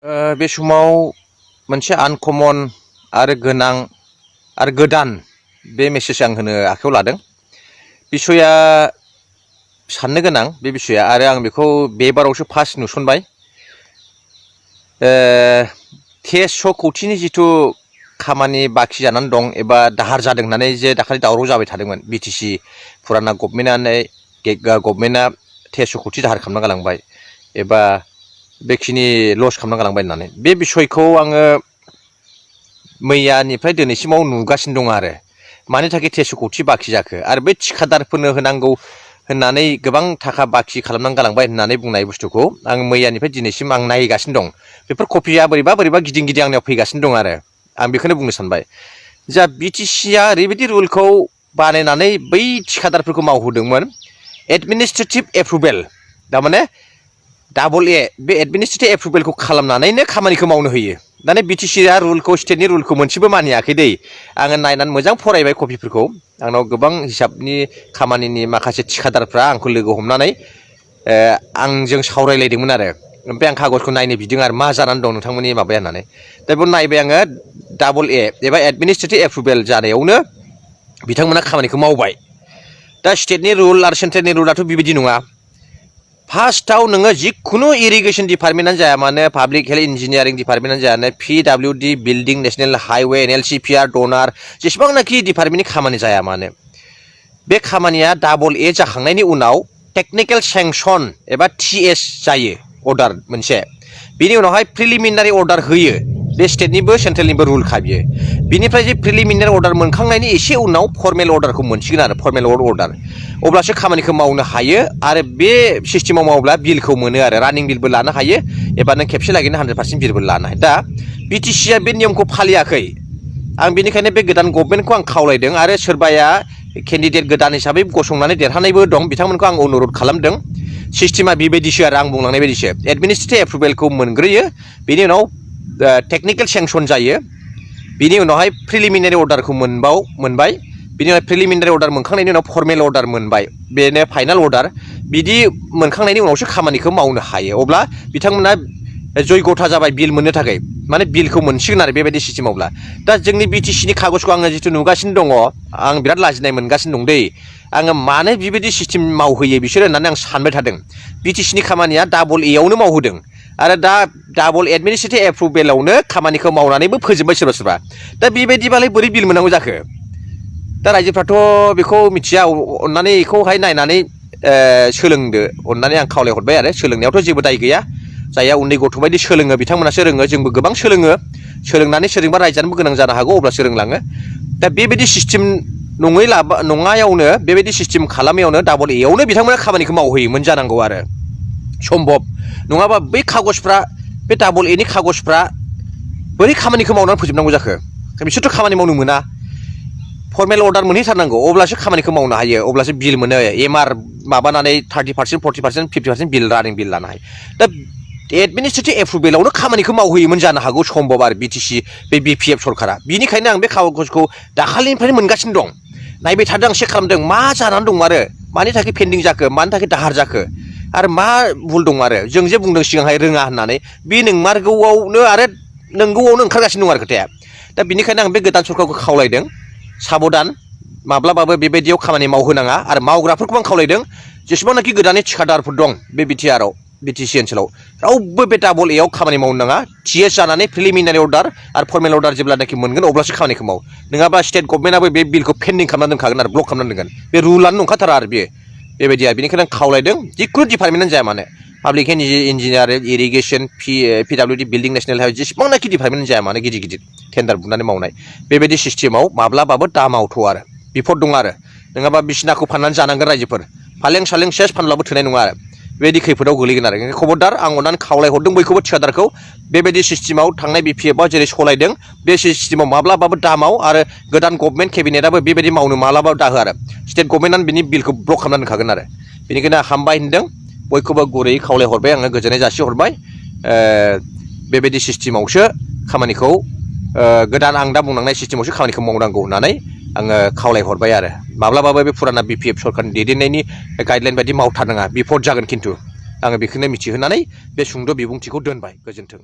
बे समाव मोनसे आनकमन आरो गोनां आरो गोदान बे मेसेज आं होनो आखायाव लादों। बिसया साननो गोनां बे बिसया आरो आं बेखौ बे बारावसो फार्स्ट नुसनबाय। टेस कौटिनि जिथु खामानि बाखि जानानै दं एबा दाहार जादों होननानै जे दाखालि दावराव जाबाय थादोंमोन बिटिसि फुराना गभर्नमेन्टआ टेस कौटि दाहार खालामना गालांबाय एबा बेखिनि लस खालामना गालांबाय होननानै बे बिसयखौ आङो मैयानिफ्राय दिनैसिमाव नुगासिनो दं आरो मानि थाखाय 13 कौटि बाखि जाखो आरो बे थिखादारफोरनो होनांगौ होननानै गोबां थाखा बाखि खालामनानै गालांबाय होननानै बुंनाय बुस्थुखौ आं मैयानिफ्राय दिनैसिम आं नायगासिनो दं। बेफोर कपिया बोरैबा गिदिं गिदिं आंनियाव फैगासिनो दं आरो आं बेखौनो बुंनो सानबाय। जा बिटिसिआ ओरैबायदि रुलखौ बानायनानै बै थिखादारफोरखौ मावहोदोंमोन एडमिनिस्ट्रेटिभ एप्रुभेल थारमाने डाबल ए बे एडमिनिस्ट्रेटिभ एप्रुभेलखौ खालामनानैनो खामानिखौ मावनो होयो। दाने बिटिसिआ रुलखौ स्टेटनि रुलखौ मोनसेबो मानियाखै दै। आङो नायनानै मोजां फरायबाय कपिफोरखौ। आंनाव गोबां हिसाबनि खामानिनि माखासे थिखादारफ्रा आंखौ लोगो हमनानै आंजों सावरायलायदोंमोन आरो ओमफ्राय आं कागजखौ नायनो बिदों आरो मा जानानै दं नोंथांमोननि माबाया होननानै। दा बेयाव नायबाय आङो डाबल ए एबा एडमिनिस्ट्रेटिभ एप्रुभेल जानायावनो बिथांमोना खामानिखौ मावबाय। दा स्टेटनि रुल आरो सेन्ट्रेलनि रुलाथ' बेबायदि नङा। फार्स्टआव नोङो जिखुनु इरिगेसन डिपार्टमेन्टआनो जाया मानो पाब्लिक हेल्थ इन्जिनियारिं डिपार्टमेन्टआनो जाया मानो PWD building national highway NLCPR डनार जेसेबांनाखि डिपार्टमेन्टनि खामानि जाया मानो बे खामानिया डाबल ए जाखांनायनि उनाव टेक्निकेल सेंसन एबा TS जायो अर्डार मोनसे। बिनि उनावहाय प्रिलिमिनारि अर्डार होयो। बे स्टेटनिबो सेन्ट्रेलनिबो रुलखा बियो। बिनिफ्राय जे प्रिलिमिनारि अर्डार मोनखांनायनि एसे उनाव फर्मेल अर्डारखौ मोनसिगोन आरो फर्मेल अर्डार अब्लासो खामानिखौ मावनो हायो आरो बे सिस्टेमाव मावब्ला बिलखौ मोनो आरो रानिं बिलबो लानो हायो एबा नों खेबसे लागैनो 100% बिलबो लानो हायो। दा बिटिसिआ बे नियमखौ फालियाखै। आं बेनिखायनो बे गोदान गभर्नमेन्टखौ आं खावलायदों आरो सोरबाया केन्डिडेट गोदान हिसाबै गसंनानै देरहानायबो दं बिथांमोनखौ आं अनुरद खालामदों। सिस्टेमा बेबायदिसो आरो आं बुंलांनाय बायदिसो एडमिनिस्ट्रेटिभ एप्रुभेलखौ मोनग्रोयो बिनि उनाव टेक्निकेल सेंसन जायो बिनि उनावहाय प्रिलिमिनारि अर्डारखौ मोनबाय बिनि उनाव प्रिलिमिनारि अर्डार मोनखांनायनि उनाव फर्मेल अर्डार मोनबाय बेनो फाइनाल अर्डार बिदि मोनखांनायनि उनावसो खामानिखौ मावनो हायो। अब्ला बिथांमोना जयगथा जाबाय बिल मोननो थाखाय माने बिलखौ मोनसिगोन आरो बेबायदि सिस्टेमावब्ला। दा जोंनि बिटिसिनि कागजखौ आङो जिथु नुगासिनो दङ आं बिराद लाजिनाय मोनगासिनो दं दै। आङो मानो बेबायदि सिस्टेम मावहोयो बिसोरो होननानै आं सानबाय थादों। बिटिसिनि खामानिया डाबल एआवनो मावहोदों आरो दा डाबल एडमिनिस्ट्रेटिभ एप्रुभेलावनो खामानिखौ मावनानैबो फोजोबबाय सोरबा सोरबा। दा बेबायदिबालाय बोरै बिल मोननांगौ जाखो? दा रायजोफ्राथ' बेखौ मिथिया अननानै बेखौहाय नायनानै सोलोंदो अननानै आं खावलायहरबाय आरो सोलोंनायावथ' जेबो दाय गैया। जायहा उन्दै गथ' बायदि सोलोङो बिथांमोनासो रोङो जोंबो गोबां सोलोंनानै सोरजोंबा रायजानोबो गोनां जानो हागौ अब्लासो रोंलाङो। दा बेबायदि सिस्टेम नङायावनो बेबायदि सिस्टेम खालामैयावनो डाबल एआवनो बिथांमोना खामानिखौ मावहोयोमोन जानांगौ आरो सम्भब नङाबा बै कागजफ्रा बे डाबल एनि कागजफ्रा बोरै खामानिखौ मावनानै फोजोबनांगौ जाखो? बिसोरथ' खामानि मावनो मोना। फर्मेल अर्डार मोनहैथारनांगौ अब्लासो खामानिखौ मावनो हायो अब्लासो बिल मोनो MR माबानानै 30% 40% 50% बिल रानिं बिल लानो हायो। दा एडमिनिस्ट्रेटिभ एप्रुभेलावनो खामानिखौ मावहोयोमोन जानो हागौ सम्भब आरो बिटिसि बे BPF सरकारा। बिनिखायनो आं बे कागजखौ दाखालिनिफ्रायनो मोनगासिनो दं नायबाय थादों आं चेक खालामदों मा जानानै दं आरो मानि थाखाय पेन्डिं जाखो मानि थाखाय दाहार जाखो आरो मा भुल दं आरो जों जे बुंदों सिगांहाय रोङा होननानै बे नोंमारगौआवनो आरो नंगौआवनो ओंखारगासिनो दं आरो खोथाया। दा बिनिखायनो आं बे गोदान सरकारखौ खावलायदों साबधान माब्लाबाबो बेबायदियाव खामानि मावहोनाङा आरो मावग्राफोरखौ आं खावलायदों जेसेबांनाखि गोदाननि थिखादारफोर दं बे BTC ओनसोलाव रावबो बे डाबल एआव खामानि मावनो नाङा। TS जानानै प्रिलिमिनारि अर्डार आरो फर्मेल अर्डार जेब्लानाखि मोनगोन अब्लासो खामानिखौ माव। नङाबा स्टेट गभर्नमेन्टआबो बे बिलखौ पेन्डिं खालामना दोनखागोन आरो ब्लक खालामना दोनगोन। बे रुलानो नंखाथारा आरो बेबायदि आरो बेनिखायनो आं खावलायदों जिखुनु डिपार्टमेन्टआनो जाया मानो public engineering irrigation PWD building national highway जेसेबांनाखि डिपार्टमेन्ट जाया मानो गिदिर टेन्डार बुनानै मावनाय बेबायदि सिस्टेमाव माब्लाबाबो दा मावथ' आरो बिफद दं आरो नङाबा बिसिनाखौ फाननानै जानांगोन रायजोफोर फालें सालें सेस फानब्लाबो थोनाय नङा आरो बेबायदि खैफोदाव गोलैगोन आरो खबरदार आं अननानै खावलायहरदों बयखौबो थिखादारखौ बेबायदि सिस्टेमाव थांनाय BPFआव जेरै सलायदों बे सिस्टेमाव माब्लाबाबो दामाव आरो गोदान गभर्नमेन्ट केबिनेटआबो बेबायदि मावनो माब्लाबाबो दाहो आरो स्टेट गभर्नमेन्टआनो बिनि बिलखौ ब्लक खालामना दोनखागोन आरो बेनिखायनो हामबाय होनदों बयखौबो गुरैयै खावलायहरबाय आङो गोजोननाय जासिहरबाय। बेबायदि सिस्टेमावसो खामानिखौ गोदान आं दा बुंलांनाय सिस्टेमावसो खामानिखौ मावनांगौ होननानै आङो खावलायहरबाय आरो माब्लाबाबो बे फुराना BPF सरकारनि दैदेननायनि गाइडलाइन बायदि मावथारनाङा बिफद जागोन खिन्थु आङो बेखौनो मिथिहोनानै बे सुंद' बिबुंथिखौ दोनबाय। गोजोन्थों।